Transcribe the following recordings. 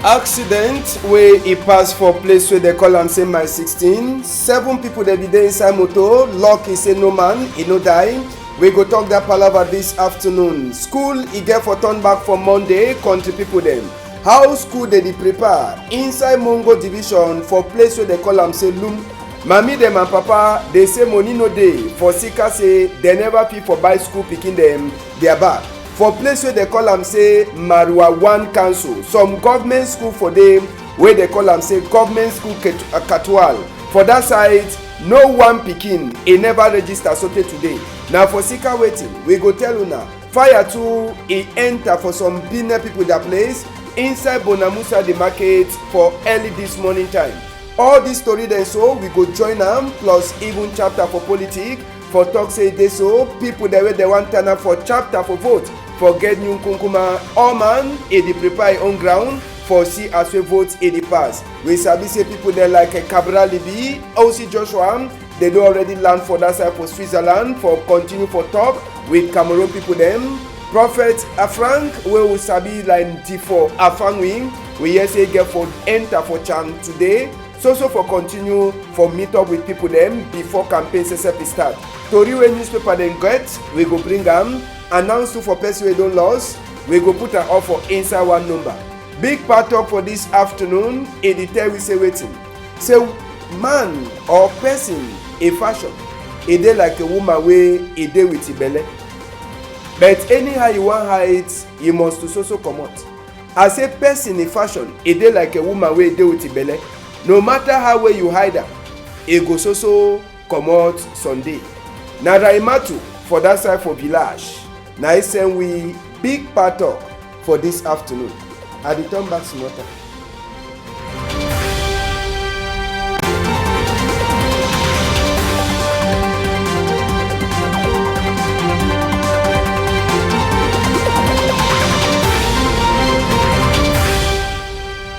Accident wey e pass for place wey dem call am say mile 16. 7 people dey be dey inside motor. Lucky say no man e no die. We go talk that palava this afternoon. School e get for turn back for Monday. Country people dem, how school dey prepare inside Mongo division for place wey dem call am say Lum. Mami dem and papa dey say money no dey for sika say dem never fit for buy school pikin dem their bag. For place wey dem call am say Marwa 1 council, some government school for dem wey dem call am say government school Katwal. For that side, no one pikin e never register sotey today. Na for sika wetin we go tell una. Fire too e enter for some Benin people that place inside Bonamusa the market for early this morning time. All this story dem so we go join am plus even chapter for politics for talk say e dey so people dem wey dem wan turn up for chapter for vote for get new Nkunkuma. All man e dey prepare on ground for see as we vote e dey pass. We sabi say people dem like Cabral Libi, OC Joshua, they don already land for that side for Switzerland for continue for talk with Cameroon people dem. Prophet Afrank wey we sabi like D4 Afangwing, we hear say get for enter for Chan today. So for continue for meet up with people dem before campaign sesep start. Tori wey newspaper dem get, we go bring am. Announce to for person wey don lost, we go put am up for inside one number. Big part talk for this afternoon, e dey tell we say wetin. Say man or person a fashion, e dey like a woman wey e dey with e belle. But anyhow you wan hide, you must to so comot. As a person in fashion, e dey like a woman wey dey with e belle. No matter how way you hide am, e go so comot Sunday. Na Raimatu for that side for village. Na e send we big part talk for this afternoon. I dey turn back small time.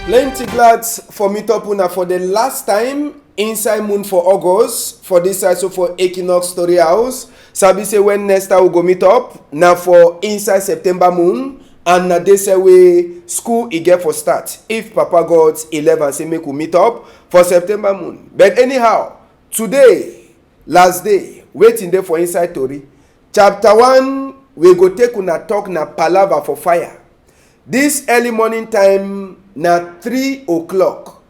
Plenty glad for meet up una for the last time inside moon for August for this side so for Equinox Story House. Sabi say when next time we go meet up na for inside September moon, and na dey say way school e get for start. If Papa God 11 say make we meet up for September moon. But anyhow, today last day waiting there for inside Tori. Chapter 1 we go take una talk na palava for fire. This early morning time na 3 o'clock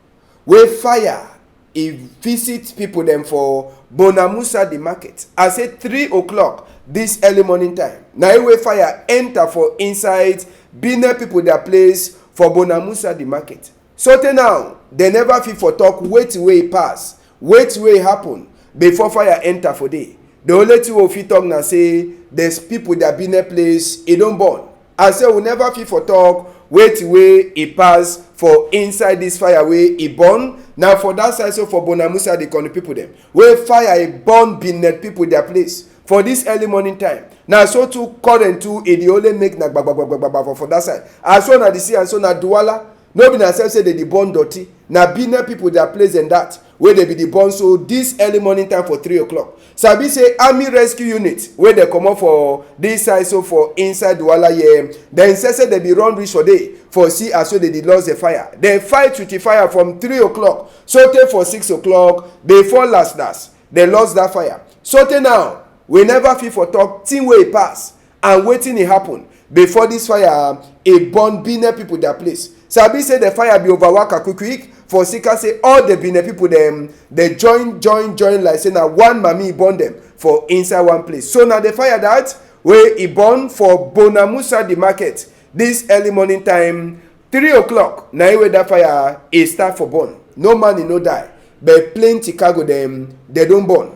wey fire e visit people dem for Bonamusa the market. I say 3 o'clock this early morning time. Na wey fire enter for inside Benin people their place for Bonamusa the market. So till now, they never fit for talk wait wey pass, wait wey happen before fire enter for day. The only thing we fit talk na say there's people that Benin place e don burn. I say we never fit for talk wait wey e pass for inside this fire wey e burn. Now for that side so for Bonamusa the country people dem wey fire e burn Benin people their place for this early morning time. Now so too current too e dey only make na gbagbagbagbagba for that side. As so na the sea and so na Douala. No be na self say they dey burn dirty. Na Benin people their place and that wey dey be the burn so this early morning time for 3 o'clock. Sabi say army rescue unit wey dey comot for this side so for inside Douala here. Dem say they be run reach for day for see as so they dey lost the fire. Dem fight with the fire from 3 o'clock so tey for 6 o'clock before last they lost that fire. So tey now we never fit for talk thing wey e pass and wetin e happen before this fire e burn Benin people their place. Sabi say the fire be overwork quick for sika say all the Benin people dem they join like say na one mami e burn them for inside one place. So na the fire that wey e burn for Bonamusa the market this early morning time 3 o'clock na wey that fire e start for burn. No man e no die, but plenty cargo dem they don burn.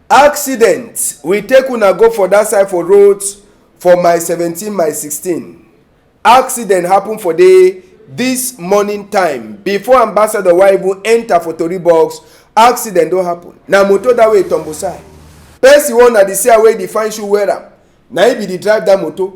Accident we take una go for that side for roads for mile 17 mile 16. Accident happen for this morning time before ambassador wa even enter for Tori box. Accident don happen na motor that way tumble side. Person one na the say wey the fine shoe wear am na he be the drive that motor.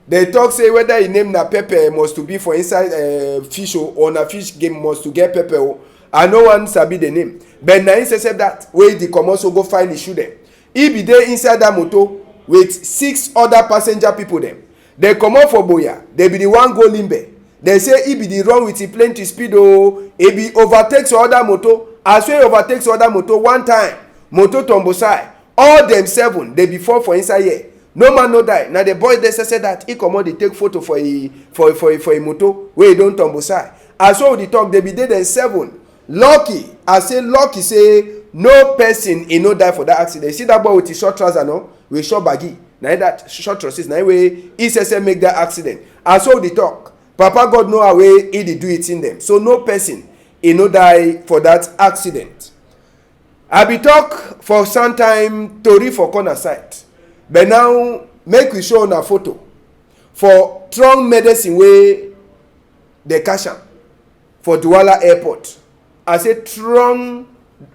They talk say whether e name na pepper must to be for inside fish or na fish game must to get pepper. I no one sabi the name, but na him say that wey the comot so go find the shoe dem. He be there inside that motor with 6 other passenger people dem. They comot for Boya, they be the one go Limbe. They say e be the run with e plenty speed o. E be overtakes other motor. As wey overtakes other motor one time, motor tumble side. All them 7, they be fall for inside here. No man no die. Now the boy they say that he comot dey take photo for a motor wey e don tumble side. As well the talk, they be there then 7. Lucky, I say lucky say no person e no die for that accident. See that boy with his short trouser no, with short baggy. Now that short trousers, now way he say make that accident. As well the talk, Papa God know how way he dey do it in them. So no person e no die for that accident. I be talk for some time tori for corner side, but now make we show una photo for strong medicine wey dey cash am for Douala airport. I say strong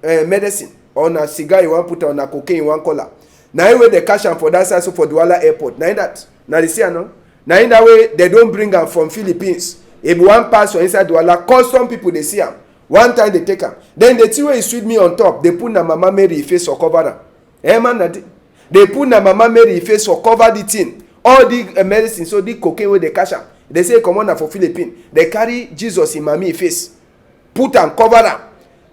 medicine or na cigar you wan put on, na cocaine you wan call am. Na im wey dey cash am for that side, so for Douala airport. Na im that, na the see am no. Na im that way they don bring am from Philippines. If one pass for inside Douala, custom people dey see am. One time they take am. Then the thing wey e sweet me on top, they put na Mama Mary face for cover am. Man, they put na Mama Mary face for cover the thing. All the medicine, so the cocaine wey dey cash am. They say come on na for Philippines. They carry Jesus in Mami face, put am, cover am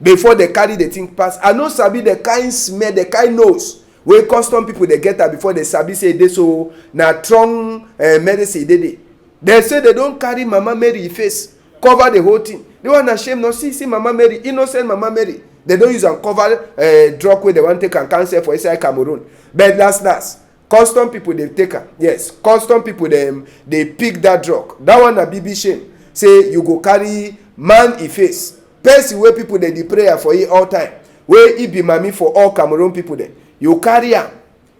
before they carry the thing pass. I no sabi the kind smell, the kind nose wey custom people dey get am before they sabi say dey so na strong medicine dey. They say they don carry Mama Mary face, cover the whole thing. They want to shame no see Mama Mary, innocent Mama Mary. They don't use and cover drug where they want to take and cancel for inside Cameroon. But last, custom people they take am. Yes, custom people they pick that drug. That one a BB shame. Say you go carry man face. Person where people they prayer for you all time. Where it be mommy for all Cameroon people there. You carry am,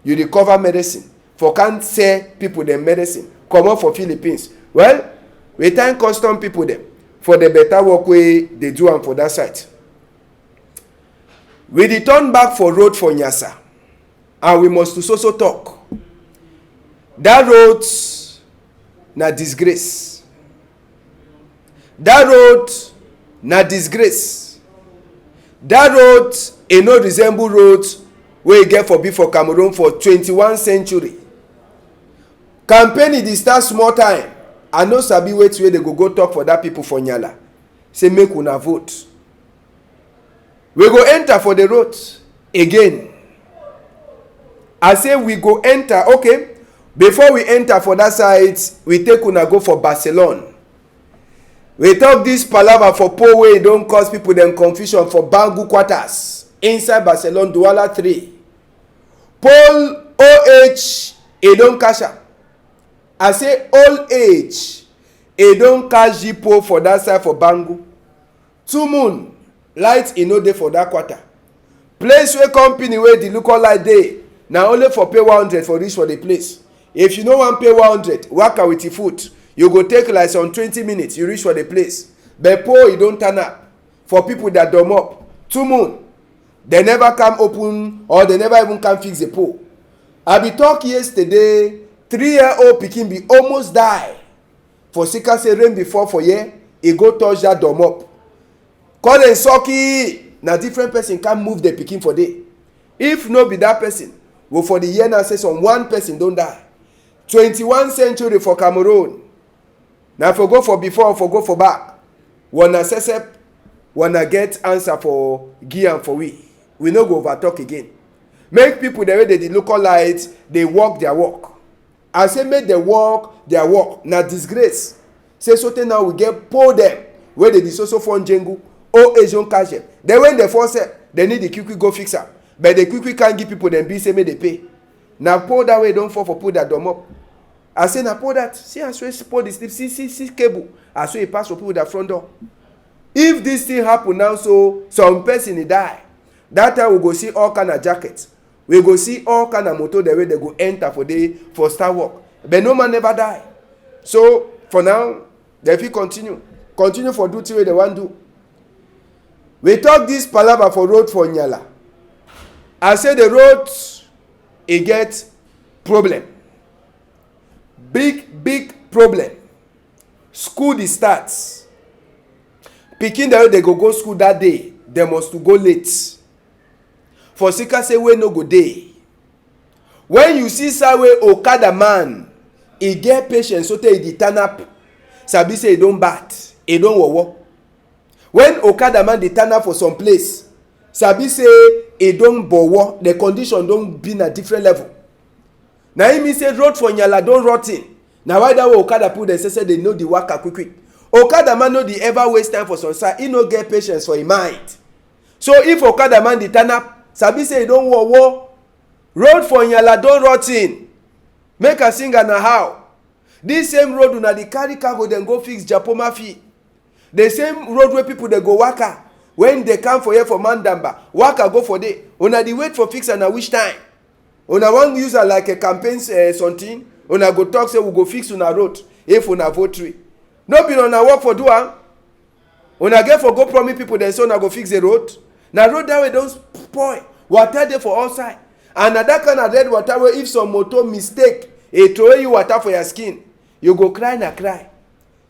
you recover medicine. For can't say people them medicine. Come up for Philippines. Well, we thank custom people them for the better work wey they do am for that site. We return back for road for Nyasa, and we must also talk. That road na disgrace. That road na disgrace. That road e no resemble road wey e get for be for Cameroon for 21st century. Campaign e dey start small time. I no sabi wait wey they go talk for that people for Nyala. Say make una vote. We go enter for the road again. I say we go enter. Okay, before we enter for that side, we take una go for Barcelona. We talk this palava for poor way don't cause people them confusion for Bangu quarters inside Barcelona Douala 3. Paul OH e don cash am. I say old age, e don catch jipo for that side for Bangu. 2 moon, light e no dey for that quarter. Place where company wey the local light dey, na only for pay 100 for reach for the place. If you no wan pay 100, waka with your foot, you go take like some 20 minutes, you reach for the place. But pole e don turn up for people that dom up. 2 moon, they never come open or they never even come fix the pole. I be talk yesterday. 3-year-old pikin be almost die for sika say rain before for year e go touch that dom up. Call dem sucky na different person can move the pikin for day. If no be that person, well for the year now say some one person don die. 21st century for Cameroon. Now for go for before, for go for back. Wanna sesep, wanna get answer for Gian for we. We no go over talk again. Make people the way they local lights, they walk their walk. I say make them walk their walk. Now disgrace. Say something now we get pull them where they also phone Jengu or Asian cash them. Then when they force it, they need the quickly go fix up. But they quickly can't give people them bill say make they pay. Now pull that way, don't fall for pull that dome up. I say now pull that. See I swear pull this see cable. I swear it pass for people that front door. If this thing happen now, so some person he die. That time we go see all kind of jackets. We go see all kind of motor the way they go enter for start work. But no man never die. So for now, they fit continue for do thing wey they want do. We talk this palava for road for Nyala. I say the road e get problem. Big problem. School dey start. Pikin the way they go school that day, they must to go late. For sika say we no go dey. When you see say we Okada man, e get patience so tey e dey turn up. sabi say e don bad, e don wowo. When okada man dey turn up for some place, sabi say e don bowo, the condition don be na different level. Na him mean say road for Nyala don rot ten. Na why that way okada put dem say they know the waka quick quick. Okada man no dey ever waste time for some side. He no get patience for him mind. So if okada man dey turn up, sabi say e don wowo, road for Nyala don rot ten. Make a singer na how. This same road una dey carry cargo dem go fix Japoma fee. The same road where people dey go waka when they come for here for Mandamba, waka go for there. Una dey wait for fix and na which time? Una wan use am like a campaign something. Una go talk say we go fix una road if una vote free. No be una work for do am. Una get for go promise people dem say una go fix the road. Na road that way don spoil. Water dey for all side. And na that kind of red water wey if some motor mistake e throw you water for your skin, you go cry na cry.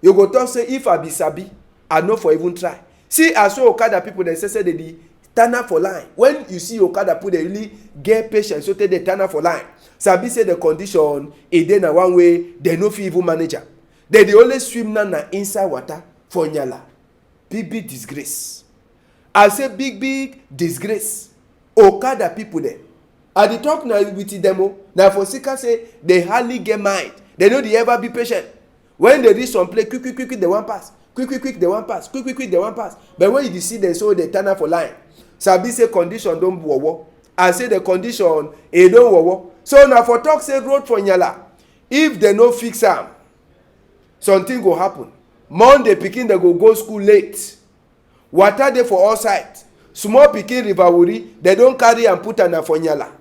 You go talk say if I be sabi, I no for even try. See as so okada people dem say they dey turn up for line. When you see okada people dey really get patience so they turn up for line. Sabi say the condition e dey na one way they no fit even manage am. They dey always swim na inside water for Nyala. Big disgrace. I say big disgrace. Okada people dem. I dey talk na with them. Na for sika say they hardly get mind. They no dey ever be patient. When they reach some place, quick they wan pass. Quick they wan pass. Quick they wan pass. But when you see them so they turn up for line. Sabi say condition don wowo. I say the condition e don wowo. So na for talk say road for Nyala, if they no fix am, something go happen. Monday pikin they go school late. Water dey for all sides. Small pikin River Wuri, they don carry and put am na for Nyala.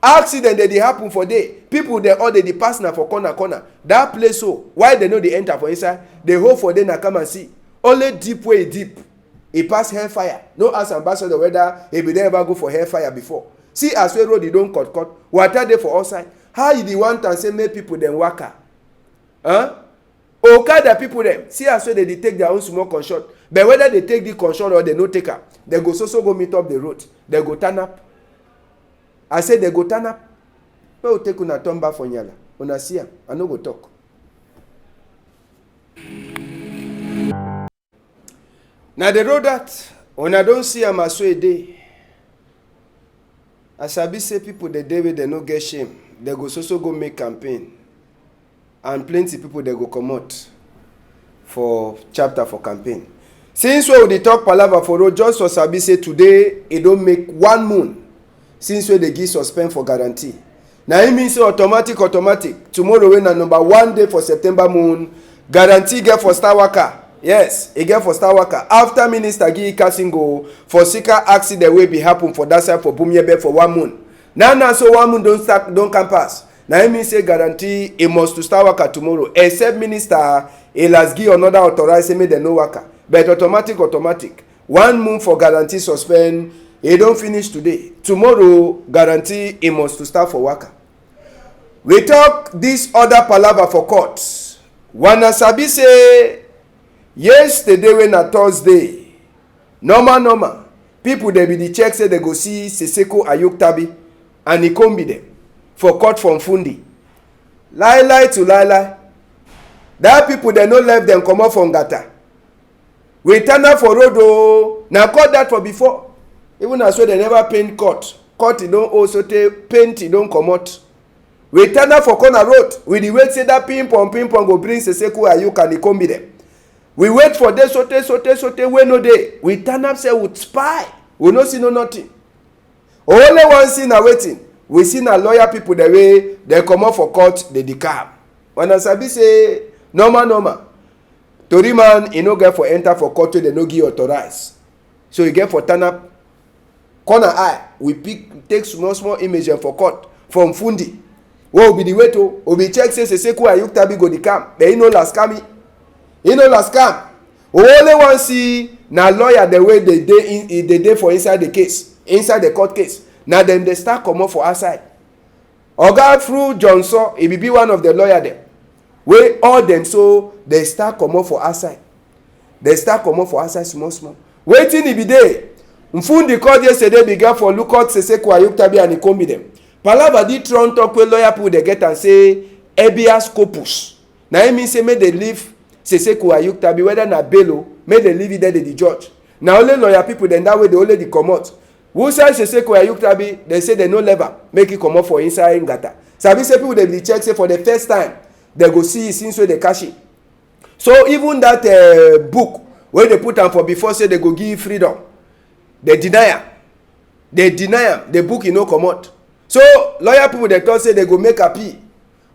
Accident dey happen for there. People dey all dey pass na for corner. That place so why they no dey enter for inside? They hope for them na come and see. Only deep way deep. E pass hellfire. No ask ambassador whether he be ever go for hellfire before. See as wey road e don cut. Water dey for all side. How you dey want and say make people dem waka? Okada people dem see as wey dey take their own small consult. But whether they take the consult or they no take am, they go so go meet up the road. They go turn up. I say they go turn up. Wey we take una turn back for Nyala. Una see am, I no go talk. Na the road that una don see am as so e dey. As I be say people the day wey they no get shame, they go so go make campaign. And plenty people they go comot for chapter for campaign. Since we dey talk palava for road, just for sabi say today e don make 1 moon since we dey give suspend for guarantee. Na e mean say automatic tomorrow wey na number 1 day for September moon, guarantee get for Star Waka. Yes, e get for Star Waka. After Minister Giyi Kasingo for sika accident wey be happen for that side for Bumiebe for 1 moon. Now so 1 moon don come pass. Na e mean say guarantee e must to Star Waka tomorrow except Minister Elasgi another authorize say make dem no waka. But automatic 1 moon for guarantee suspend. E don finish today. Tomorrow guarantee e must to start for waka. We talk this other palava for court. Wana sabi say yesterday when na Thursday, normal people dey be the check say they go see Seseko Ayoktabi and Ikombi dem for court from Fundi. Lie to lie. That people they no left them comot from Gata. We turn up for road o. Na court that for before. Even as well they never paint court. Court e don also take paint e don comot. We turn up for corner road. We dey wait say that ping pong go bring Seseko Ayok and Ikombi dem. We wait for day sote wey no dey. We turn up say we spy. We no see no nothing. Only one thing na waiting. We see na lawyer people the way they comot for court dey decam. When I sabi say normal. Tori man e no get for enter for court wey they no give authorize. So you get for turn up corner eye. We take small image for court from Fundi. What will be the way to? We be check say Seseko Ayoktabi go decam. But he no last scam. He no last scam. We only want see na lawyer the way they dey for inside the case, inside the court case. Now them they start comot for outside. Oga through Johnson, he be one of the lawyer them. We all them so they start comot for outside. They start comot for outside small. Waiting e be there. Mfundi called yesterday began for look out Seseko Ayoktabi and Ikombi them. Palava di talk wey lawyer people they get and say habeas corpus. Na e mean say make they leave Seseko Ayuktabi, whether na Bello, make they leave it there, the judge. Now only lawyer people, then that way they only come out. Who say Seseko Ayuktabi, they say they no level, make it come out for inside Ngata. Sabi say people they be check say for the first time, they go see since where they cash it. So even that book where they put am for before say they go give freedom, they deny am. They deny am. The book no come out. So lawyer people they talk say they go make appeal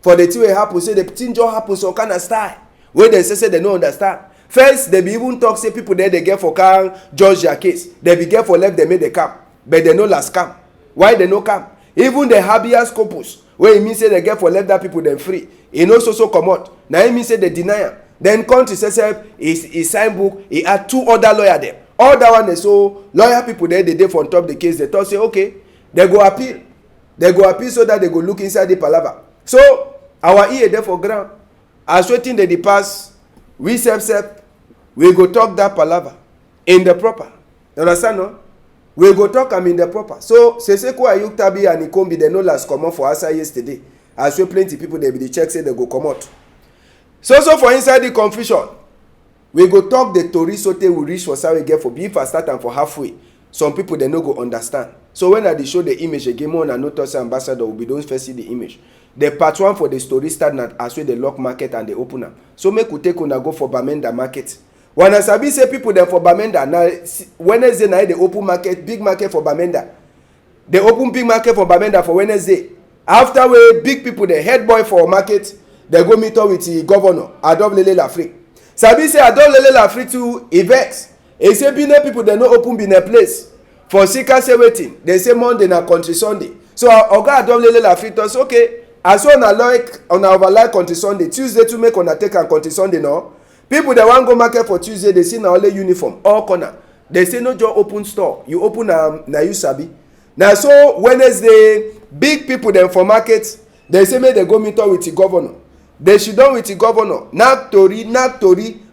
for the thing wey happen. Say the thing just happen some kind of style wey they say they no understand. First they be even talk say people there they get for can judge their case. They be get for left they make the come, but they no last come. Why they no come? Even the habeas corpus wey e mean say they get for left that people dem free, e no so come out. Na e mean say they deny am. Then country say sef he sign book, he add 2 other lawyer dem. All that one dey so lawyer people there they dey for on top the case. They talk say okay, they go appeal. They go appeal so that they go look inside the palava. So our ear there for ground. As waiting they pass, we sef we go talk that palava in the proper. You understand no? We go talk am in the proper. So Seseko Ayuktabi and Ikombi they no last come out for us yesterday. As we plenty people they be the check say they go come out. So for inside the confusion, we go talk the tori sote we reach for say we get for be if I start am for halfway. Some people they no go understand. So when I dey show the image again, more na notice ambassador will be don't first see the image. The part 1 for the story start na as we the lock market and the open am. So make we take una go for Bamenda market. When I sabi say people dem for Bamenda na Wednesday na the open market, big market for Bamenda. The open big market for Bamenda for Wednesday. After we big people the head boy for market, they go meet up with the governor Adolele Lafrique. Sabi say Adolele Lafrique to vex. E say Benin people they no open Benin place. For Sika say waiting. They say Monday na country Sunday. So Oga Adolele Lafrique talk say okay, as on overlike country Sunday, Tuesday to make on take and country Sunday no. People they want go market for Tuesday, they see na only uniform all corner. They say no just open store. You open na you sabi. Now so Wednesday big people them for market, they say make they go meet up with the governor. They should done with the governor. Not tori.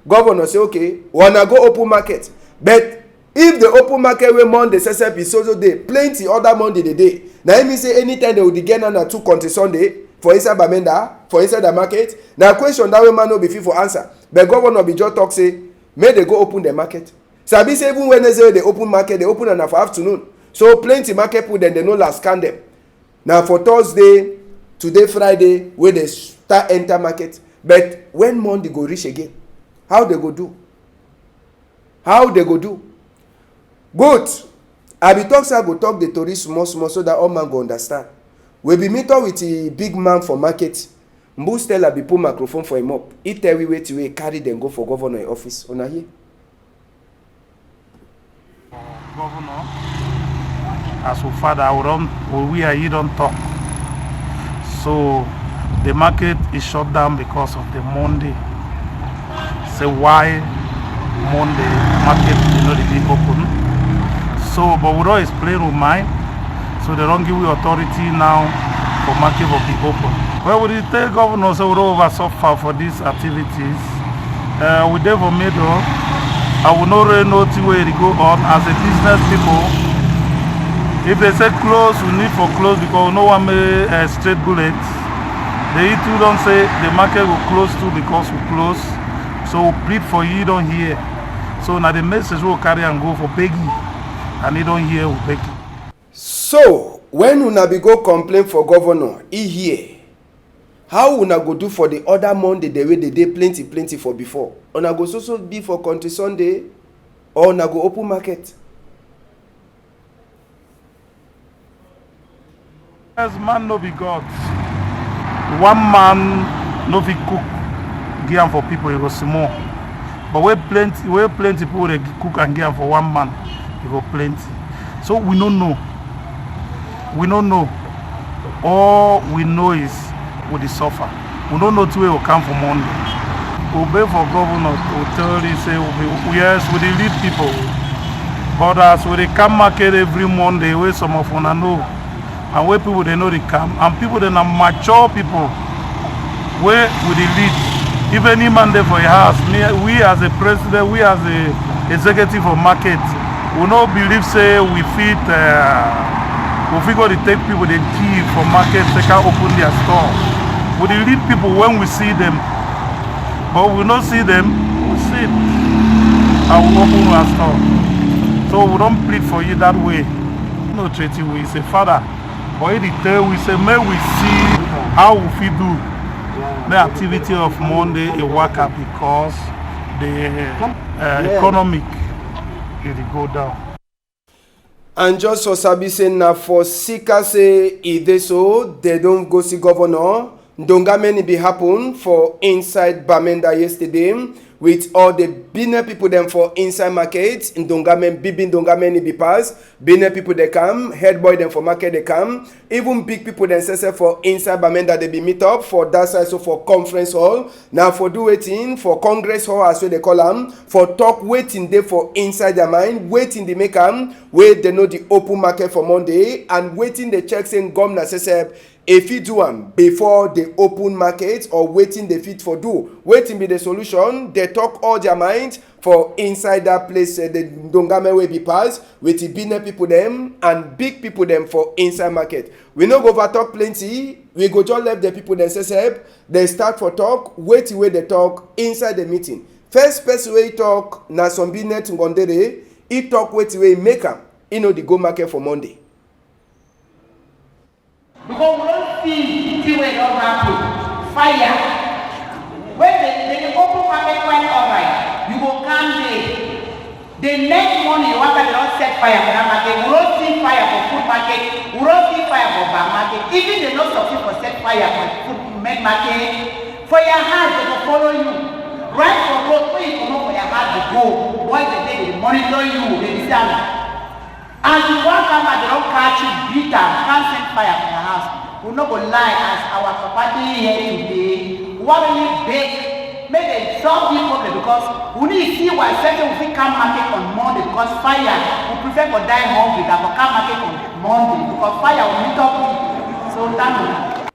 Governor say okay, wanna go open market. But if the open market wey Monday sesep is so day, plenty other Monday the day. Now it mean say anytime they will get on 2 country Sunday for inside Bamenda, for inside the market. Now question that way man no be fit for answer. But governor be just talk say make they go open the market. Sabi say even Wednesday they open market, they open am for afternoon. So plenty market people then they no last scan them. Now for Thursday, today Friday, where they start enter market. But when Monday go reach again, how they go do? How they go do? Good. I be talk say I go talk the tori small so that all man go understand. We be meet up with the big man for market. Mbu Stella be put microphone for him up. He tell we wait till we carry them go for governor office. Una here? Governor, as for father, we are here don't talk. So the market is shut down because of the Monday. Say why Monday market is not really open. So, but we don't explain with mine. So they don't give you authority now for market will be open. Well, we tell governors so we don't over suffer for these activities. We therefore made up. I will not really know where to go on as a business people. If they say close, we need for close because no one may straight bullets. They too don't say the market will close too because we close. So we plead for you don't hear. So now the message will carry and go for begging, and you don't hear we begging. So when una be go complain for governor, he hear. How una go do for the other Monday the way they dey plenty for before? Una go so be for country Sunday or una go open market? As man no be God. One man no fit cook give for people, it was small. But we plenty people they cook and give for one man, it go plenty. So we don't know. We don't know. All we know is with the suffer. We don't know where will come from Monday. We'll be for governor to tell you say yes, we lead people. But as we come market every Monday, where some of them know, and where people they know they come, and people they are mature people, where we lead. If any man there for a house, we as a president, we as a executive of market, we don't believe say we fit go to take people the key for market, they can open their store. We lead people when we see them. but we don't see them, we sit and we open our store. So we don't plead for you that way. No treaty, we say, Father, for it tell we say, may we see how we fit do the activity of Monday a worker because the economic it go down. And just for sabi say na for sika say e dey so they don't go see governor. Donga many be happen for inside Bamenda yesterday with all the Benin people them for inside market. In Dongamen, Bibin Dongamen be pass. Benin people they come, head boy them for market they come. Even big people themselves for inside Bamenda they be meet up for that side so for conference hall. Now for do waiting for Congress hall as well they call them. For talk waiting they for inside their mind, waiting they make them, wait they know the open market for Monday and waiting the check saying governor says if you do them before the open market or waiting the fit for do. Waiting be the solution. They talk all their mind for inside that place the Dongame will be passed with the Benin people them and big people them for inside market. We no go over talk plenty. We go just left the people themselves. They start for talk. Wait till they talk inside the meeting. First person way talk na some Benin Ngondere. He talk wait till make am. You know the go market for Monday. Because we don't see where don't happen. Fire. When the open market went alright, you go come there. The next morning, after they don't set fire for that market, we don't see fire for food market, we don't see fire for bar market. Even they don't succeed for set fire for food market. For your heart, they will follow you. Right from road, when you come up for your heart, they go. Once they monitor you, they decide. And you walk out and they don't catch you bitter, can't send fire from your house. We're not going to lie as our property here today. What really big, make a solve this problem because we need to see why certain we can't market on Monday because fire, we prefer to die hungry than to come market on Monday because fire will meet up. So thank you.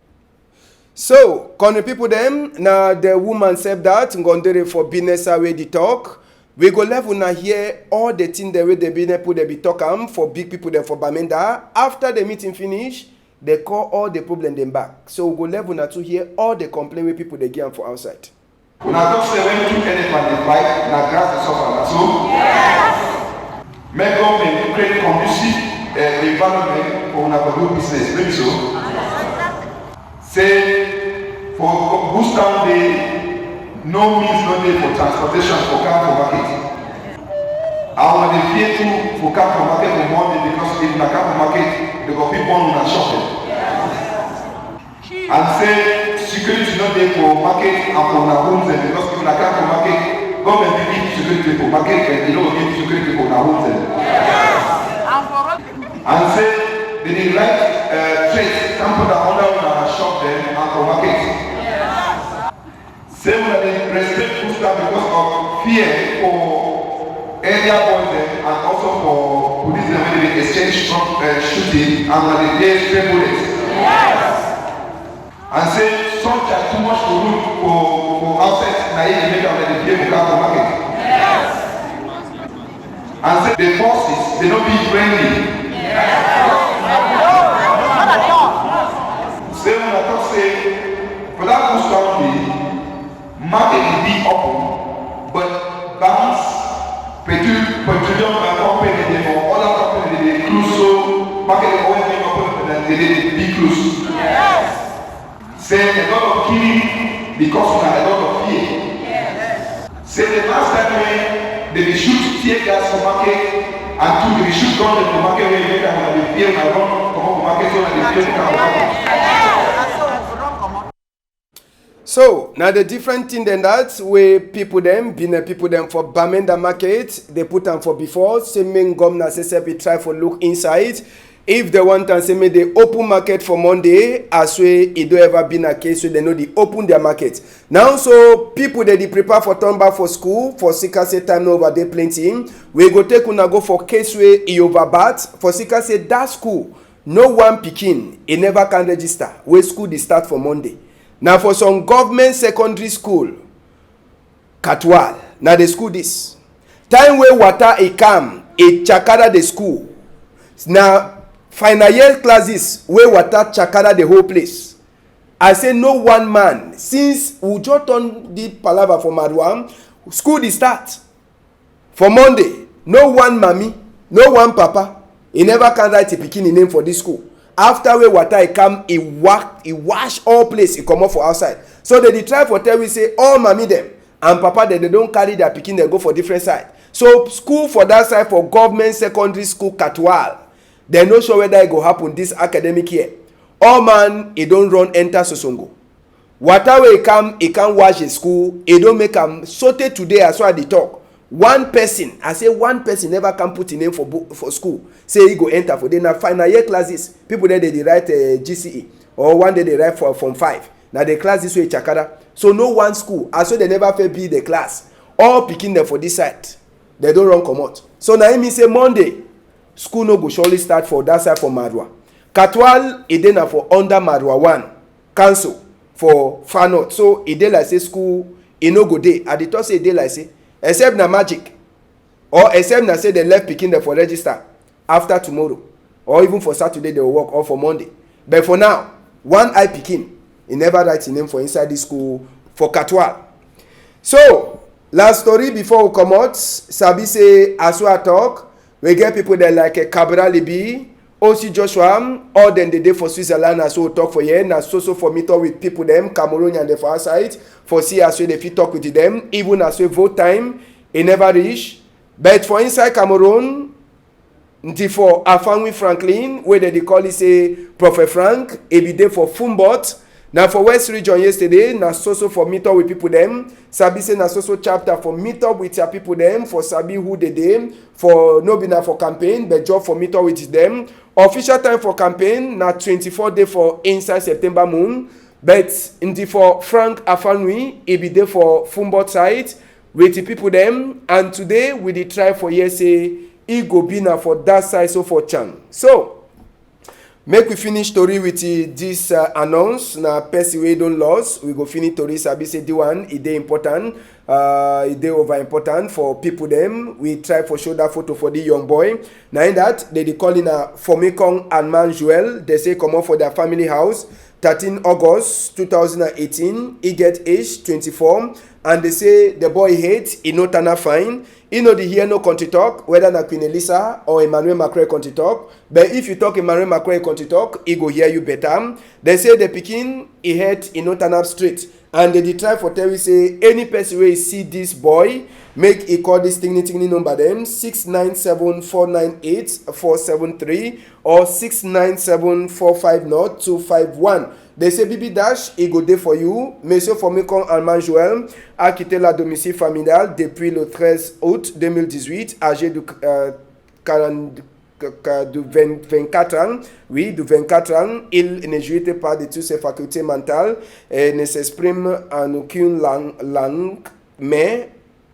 So, can the people them, now the woman said that, Ngondere for business away the talk. We go level now hear all the things the way they be put they be talking for big people there for Bamenda. After the meeting finish, they call all the problem them back. So we go level now to hear all the complaint with people they get for outside. When I talk say when you elephant they fight, na grass is suffer, so yes. Make government create conducive environment for una do business, maybe so. Say for boost down the no means no day for transportation for car for market. I want to fear too for car for market on Monday because if na car for market, they go people on shopping. And say security not there for market and for na homes and because if na car for market, government will give security for market and they don't give security for na homes and. And say they need right trade, can put that under una shop them and for market. Say when they respect booster because of fear for area boys and also for police when they exchange shooting and when they play stray bullets. Yes. And say some charge too much for room for outside naive make them when they play for car market. Yes. And say the forces they don't be friendly. Yes. Say when I talk say for that booster market will be open, but banks, petroleum company, they for other companies, they close, so market is always being open, but they be closed. Yes. Say a lot of killing because of a lot of fear. Yes. Say the last time when they shoot tear gas for market, and two, they shoot gun in the market where they have the fear and run come up market so that they fear the market. So, now the different thing than that, where people them, Benin people them for Bamenda market, they put them for before, same main governor says try for look inside. If they want to say me the open market for Monday, as way it don't ever been a case, so they know they open their market. Now, so people they prepare for turn back for school, for Sika say time over there plenty. We go take una go for case way e overbat, for Sika say that school, no one picking, it never can register, where school they start for Monday. Now for some government secondary school, Katwal, now the school this. Time where water a come, a chakara the school. Now final year classes where water chakara the whole place. I say no one man since we just turn the palava for Madwa, school dey start for Monday. No one mommy, no one papa, he never can write a pikin name for this school. After wey water e come, he wash all place, he comot for outside. So they dey try for tell we say all mommy dem and papa dem, they don carry their pikin dem go for different side. So school for that side for government secondary school Katwal, dem no sure whether e go happen this academic year. All man e don run enter Sosongo. Water wey e come wash the school, e don make am sote today as well. Dey talk. One person, I say one person never can put in name for school. Say he go enter for na final year classes. People there they write GCE or one day they write for Form 5. Now the class this way Chakara. So no one school. I so they never fit be the class. All picking them for this side. They don't run comot. So now it mean say Monday school no go surely start for that side for Madwa. Katwal e dey na for under Madwa 1 council for Far North. So e dey like say school e no go dey. I dey talk say e dey like say except na magic or except na say they left pikin dem for register after tomorrow or even for Saturday they will work or for Monday. But for now, one eye pikin he never write him name for inside this school for Katwal. So last story before we come out, sabi say as we talk, we get people that like Cabral Libi, OC Joshua, all them they dey for Switzerland as we talk for here, na so for meet up with people them Cameroon and the far side for see as we dey fit talk with them, even as we vote time e never reach. But for inside Cameroon, until for Afanwi Franklin, where they call it say Prophet Frank, e be dey for Fumbot. Now for West Region yesterday, na so for meet up with people them. Sabi say na so chapter for meet up with your people them for sabi who they dey for no be na for campaign, but job for meet up with them. Official time for campaign na 24 day for inside September moon. But indeed for Frank Afanwi, e be dey for Fumbot side with the people them. And today we dey try for here say e go be na for that side so for Chan. So make we finish story with this announce na person wey don lost. We go finish story sabi say the one e dey important, e dey over important for people them. We try for show that photo for the young boy. Now in that they call in a Formicon and Manuel. They say come out for their family house 13 August 2018. He get age 24 and they say the boy hate he no turn fine. He know the hear no country talk, whether na Queen Elisa or Emmanuel Macron country talk. But if you talk Emmanuel Macron country talk, he go hear you better. They say the pikin he head he no turn up straight. And they try for tell you say any person wey see this boy, make he call this thing number them 697-498-473 or 697-450-251. They say BB Dash, il go there for you. Monsieur Formicon Allemand Joël a quitté la domicile familial depuis le 13 août 2018, âgé de 24 ans. Oui, de 24 ans. Il ne jouit pas de toutes ses facultés mentales et ne s'exprime en aucune langue, mais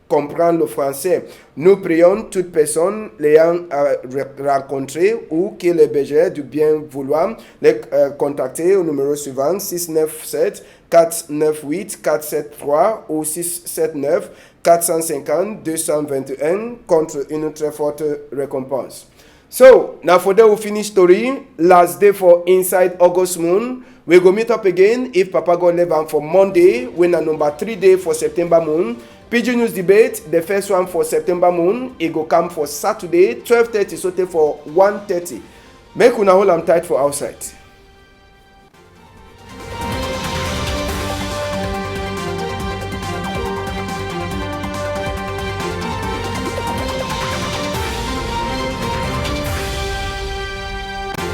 comprend le français. Nous prions toute personne l'ayant rencontré ou qui le besoin du bien vouloir les contacter au numéro suivant 697 498 473 ou 679 450 221 contre une très forte récompense. So, now for that we finish story. Last day for Inside August Moon. We go meet up again if Papa God live on for Monday. When a number 3 day for September Moon. PG News Debate, the first one for September Moon. It go come for Saturday, 12:30, so for 1:30. Make una hold am tight for outside.